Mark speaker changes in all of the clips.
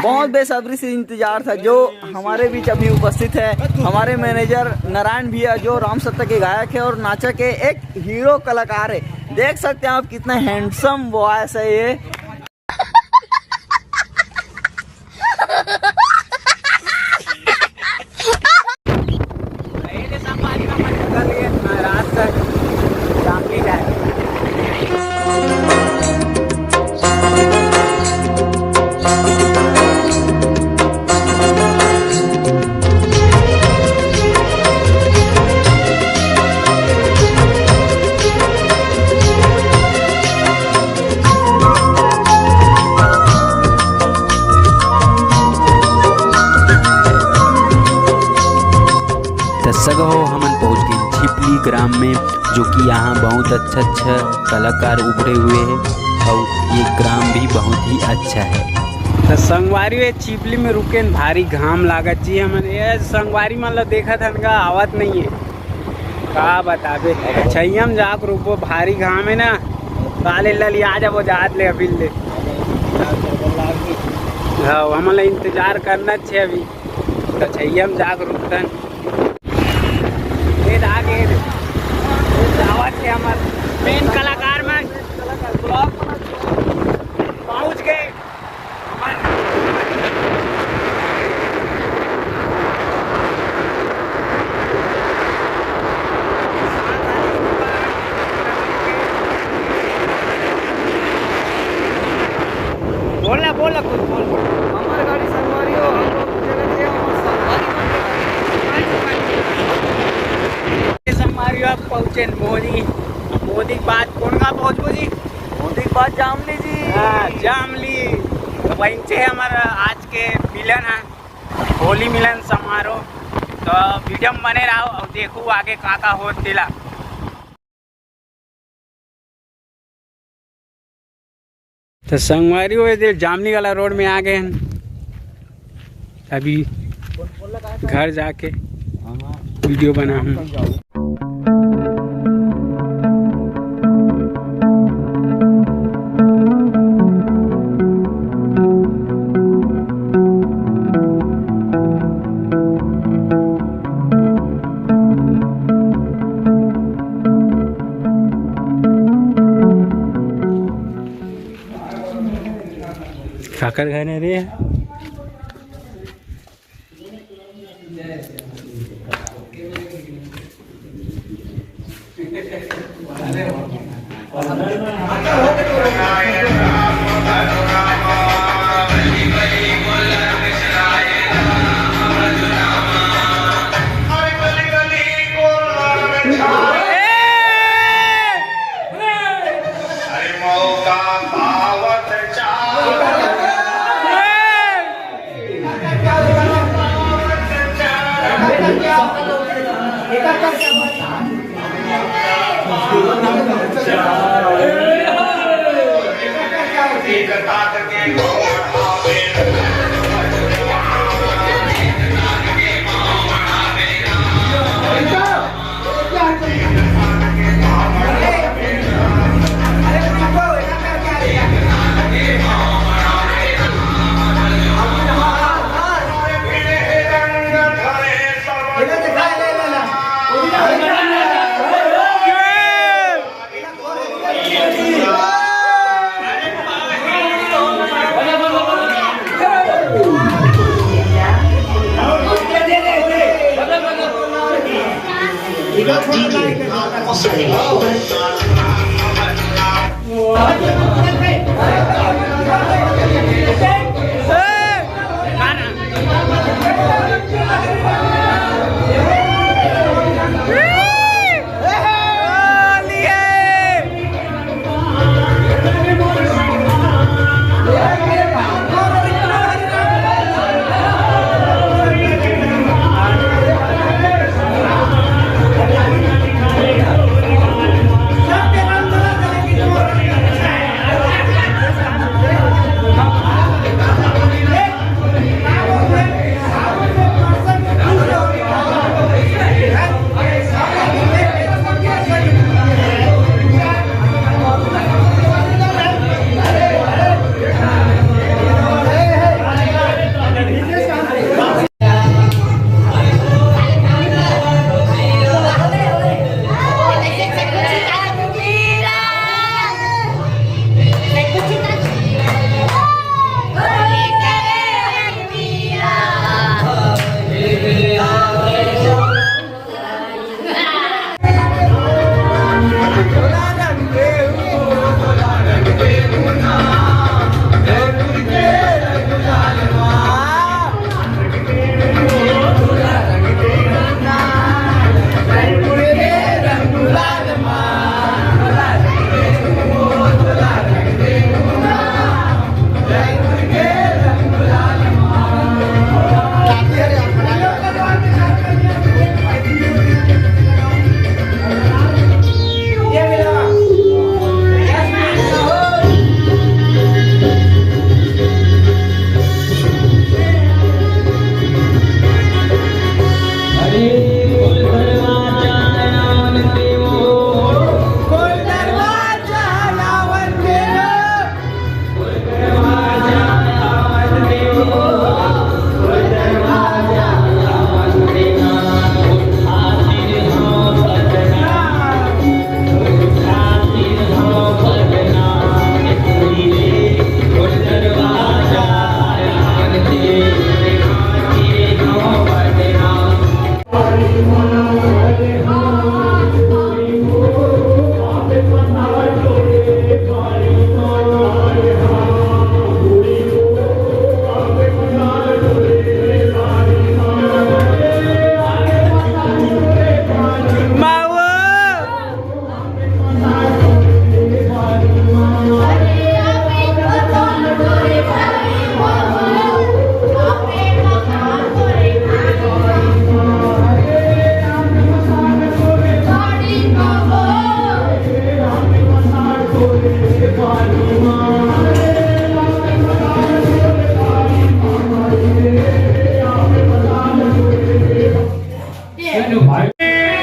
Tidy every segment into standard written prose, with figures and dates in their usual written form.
Speaker 1: बहुत बेसब्री से इंतजार था। जो हमारे बीच अभी उपस्थित है हमारे मैनेजर नारायण भैया, जो राम सत्ता के गायक है और नाचक है, एक हीरो कलाकार है। देख सकते हैं आप कितना हैंडसम वॉइस है ये। रात तक जामली जाए।
Speaker 2: सगो हमन पहुँच गए छिपली ग्राम में, जो कि यहाँ बहुत अच्छा कलाकार उभरे हुए हैं और ये ग्राम भी बहुत ही अच्छा है।
Speaker 1: तो संगवारी छिपली में रुके भारी घाम लागत जी। हमन ये संगवारी मतलब देखा था इनका आवत नहीं है का बताबे। छैयम जाक रुको भारी घाम है ना, काले लिया जा वो जात ले अभी ले। हाँ हमन इंतजार करना छे अभी। तो छैयम जाक रुकतन आगे दावत है हमार मेन कलाकार में पहुँच गए। बोला कुछ बोल। हमारी गाड़ी संगवारी हो, हम लोग चले संगवारी आप पहुँचे मोदी बात कौन का पहुँच जी? मोदी बात जामली जी। हाँ जामली। तो वहीं से हमारा आज के मिलन है होली मिलन समारोह। तो वीडियो में बने रहो और देखो आगे का हो दिला। तो संगवारी हुए जामली वाला रोड में आ गए हैं। अभी घर जाके वीडियो बना हूँ। खाकर खाने रे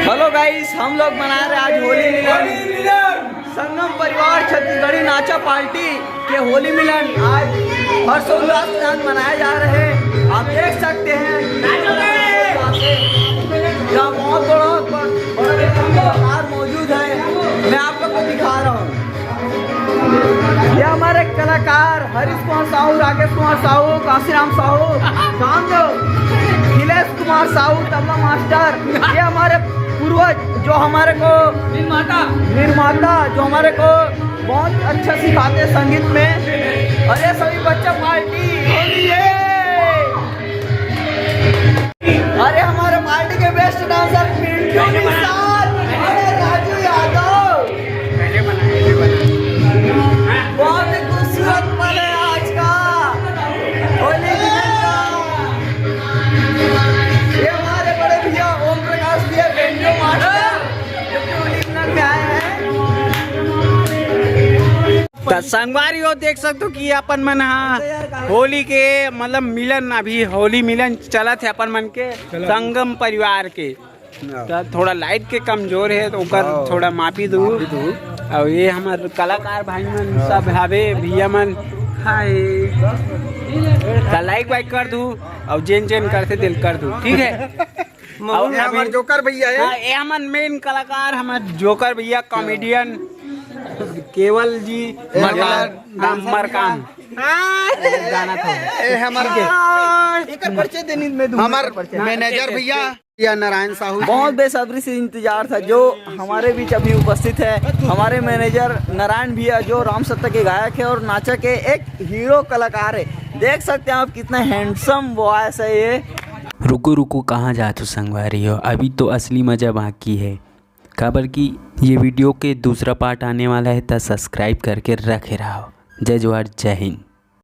Speaker 1: हेलो गाइस, हम लोग मना रहे आज होली मिलन। संगम परिवार छत्तीसगढ़ी नाचा पार्टी के होली मिलन आज हर्षोल्लास के साथ मनाए जा रहे हैं। आप देख सकते हैं यहाँ बहुत बड़ा कलाकार मौजूद है। मैं आप लोग को दिखा रहा हूँ। ये हमारे कलाकार हरीश कुमार साहू, राकेश कुमार साहू, काशीराम साहू, रामदेव, नीलेश कुमार साहू तबला मास्टर। ये हमारे पूर्वज जो हमारे को निर्माता जो हमारे को बहुत अच्छा सिखाते संगीत में। और ये सभी बच्चा पार्टी होली है। अरे हमारे पार्टी के बेस्ट डांसर पिंटू निषाद, राजू यादव। बहुत ही खूबसूरत पल है आज का होली का। ये हमारे बड़े भैया ओम प्रकाश भैया बेंजो मास्टर जो कि होली मिलन में आए हैं। संगवारी हो देख सकते हो कि अपन मन होली के मतलब मिलन, अभी होली मिलन चला थे अपन मन के संगम परिवार के। तो थोड़ा लाइट के कमजोर है तो ओकर थोड़ा माफी दू। और ये हमारे कलाकार भाई मन सब हवे भैया मन, हाय लाइक वाइक कर दू और जेन जेन करते दिल कर दू, ठीक है। और हमारे जोकर भैया है, ये हमारे मेन कलाकार हमारे जोकर भैया कॉमेडियन केवल जी मरकाम गाना था।
Speaker 3: हमारे मैनेजर भैया या नारायण साहू जी।
Speaker 4: बहुत बेसब्री से इंतजार था। जो हमारे बीच अभी उपस्थित है हमारे मैनेजर नारायण भैया, जो राम सत्ता के गायक है और नाचक के एक हीरो कलाकार है। देख सकते हैं आप कितना हैंडसम वॉइस है ये।
Speaker 2: रुको रुको, कहाँ जा तू संगवारी हो, अभी तो असली मज़ा बाकी है। खबर कि ये वीडियो के दूसरा पार्ट आने वाला है तो सब्सक्राइब करके रखे रहो। जय जवाहर, जय हिंद।